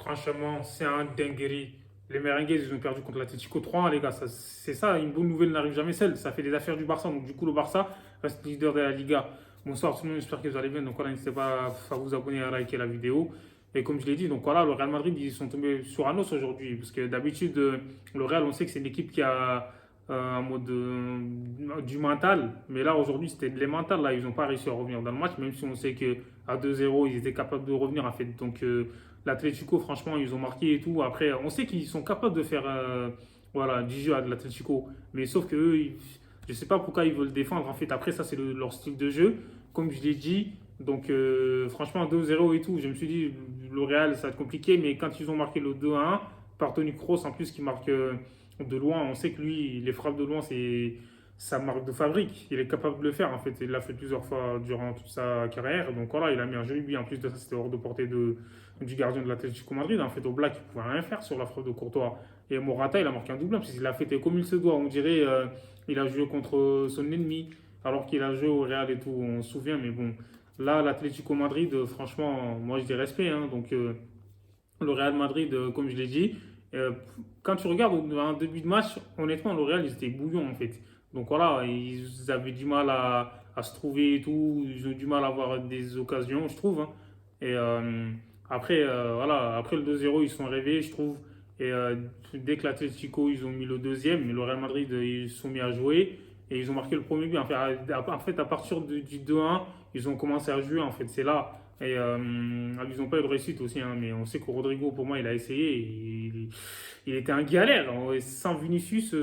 franchement, c'est un dinguerie. Les Merengues, ils ont perdu contre l'Atlético 3-1, les gars. C'est ça, une bonne nouvelle n'arrive jamais seule. Ça fait des affaires du Barça. Donc, du coup, le Barça reste leader de la Liga. Bonsoir tout le monde, j'espère que vous allez bien. Donc, voilà, n'hésitez pas à vous abonner et à liker la vidéo. Et comme je l'ai dit, donc voilà, le Real Madrid, ils sont tombés sur un os aujourd'hui. Parce que d'habitude, le Real, on sait que c'est une équipe qui a un mode du mental. Mais là, aujourd'hui, c'était de les mentales. Là, ils n'ont pas réussi à revenir dans le match, même si on sait qu'à 2-0, ils étaient capables de revenir, en fait. Donc, l'Atlético, franchement, ils ont marqué et tout. Après, on sait qu'ils sont capables de faire voilà, du jeu à de l'Atlético. Mais sauf que eux, je ne sais pas pourquoi ils veulent défendre. En fait, après, ça, c'est leur style de jeu. Comme je l'ai dit, donc franchement, 2-0 et tout, je me suis dit, le Real, ça va être compliqué. Mais quand ils ont marqué le 2-1, par Toni Kroos, en plus, qui marque de loin, on sait que lui, les frappes de loin, c'est sa marque de fabrique. Il est capable de le faire, en fait. Il l'a fait plusieurs fois durant toute sa carrière. Donc voilà, il a mis un joli but. En plus de ça, c'était hors de portée du gardien de l'Atlético Madrid. En fait, au Black, il ne pouvait rien faire sur la frappe de Courtois. Et Morata, il a marqué un double, parce qu'il a fait comme il se doit. On dirait il a joué contre son ennemi, alors qu'il a joué au Real et tout. On se souvient, mais bon. Là, l'Atlético Madrid, franchement, moi, je dis respect. Hein. Donc, le Real Madrid, comme je l'ai dit, euh, quand tu regardes un début de match, honnêtement, le Real, ils étaient bouillons, en fait. Donc voilà, ils avaient du mal à se trouver et tout. Ils ont du mal à avoir des occasions, je trouve. Hein. Et après, voilà, après le 2-0, ils sont réveillés, je trouve. Et dès que l'Atlético, ils ont mis le deuxième, mais le Real Madrid, ils se sont mis à jouer. Et ils ont marqué le premier but. En fait, à partir du 2-1, ils ont commencé à jouer. En fait, c'est là. Et ils n'ont pas eu de réussite aussi, hein, mais on sait que Rodrigo, pour moi, il a essayé. Il était un galère. Sans Vinicius,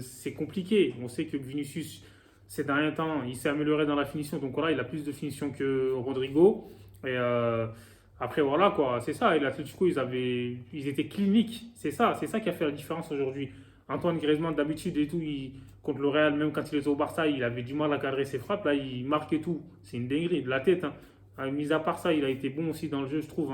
c'est compliqué. On sait que Vinicius, ces derniers temps, il s'est amélioré dans la finition. Donc voilà, il a plus de finition que Rodrigo. Et après, voilà, quoi. C'est ça. Et l'Atlético, ils étaient cliniques. C'est ça qui a fait la différence aujourd'hui. Antoine Griezmann, d'habitude et tout, contre le Real, même quand il était au Barça, il avait du mal à cadrer ses frappes. Là, il marque et tout. C'est une dinguerie de la tête. Hein. Mis à part ça, il a été bon aussi dans le jeu, je trouve.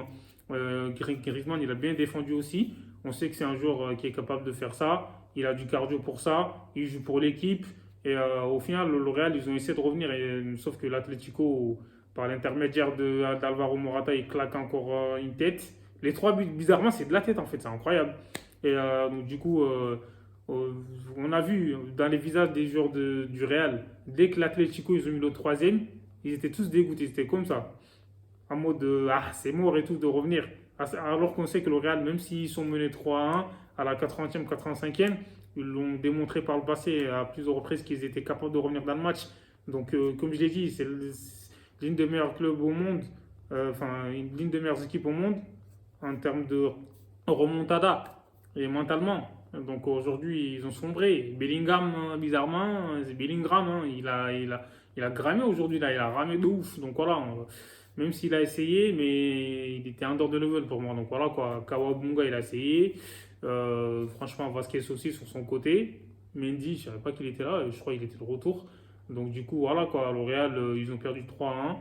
Hein. Griezmann, il a bien défendu aussi. On sait que c'est un joueur qui est capable de faire ça. Il a du cardio pour ça. Il joue pour l'équipe. Et au final, le Real, ils ont essayé de revenir. Sauf que l'Atlético, par l'intermédiaire d'Alvaro Morata, il claque encore une tête. Les trois buts, bizarrement, c'est de la tête en fait. C'est incroyable. Et donc, du coup, on a vu dans les visages des joueurs du Real, dès que l'Atlético, ils ont mis le troisième, ils étaient tous dégoûtés. C'était comme ça en mode ah, c'est mort et tout de revenir. Alors qu'on sait que le Real, même s'ils sont menés 3-1 à la 80e, 85e, ils l'ont démontré par le passé à plusieurs reprises qu'ils étaient capables de revenir dans le match. Donc, comme je l'ai dit, c'est l'une des meilleurs clubs au monde, enfin, l'une des meilleures équipes au monde en termes de remontada et mentalement. Donc aujourd'hui, ils ont sombré. Bellingham, bizarrement, c'est Bellingham, hein, il a gramé aujourd'hui, là, il a ramé de ouf. Donc voilà, même s'il a essayé, mais il était en dehors de level pour moi. Donc voilà quoi, Kawabunga il a essayé. Franchement, Vasquez aussi sur son côté. Mendy, je ne savais pas qu'il était là, je crois qu'il était de retour. Donc du coup, voilà quoi, le Real, ils ont perdu 3-1.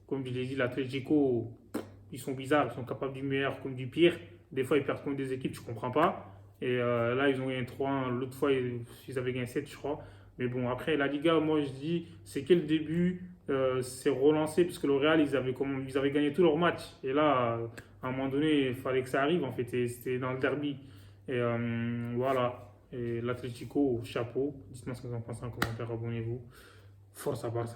Comme je l'ai dit, l'Atlético, ils sont bizarres, ils sont capables du meilleur comme du pire. Des fois, ils perdent contre des équipes, je ne comprends pas. Et là, ils ont gagné 3-1. L'autre fois, ils avaient gagné 7, je crois. Mais bon, après, la Liga, moi, je dis, c'est que le début, c'est relancé, parce que le Real, ils avaient gagné tous leurs matchs. Et là, à un moment donné, il fallait que ça arrive, en fait. Et c'était dans le derby. Et voilà. Et l'Atlético, chapeau. Dites-moi ce que vous en pensez en commentaire, abonnez-vous. Force à Barça.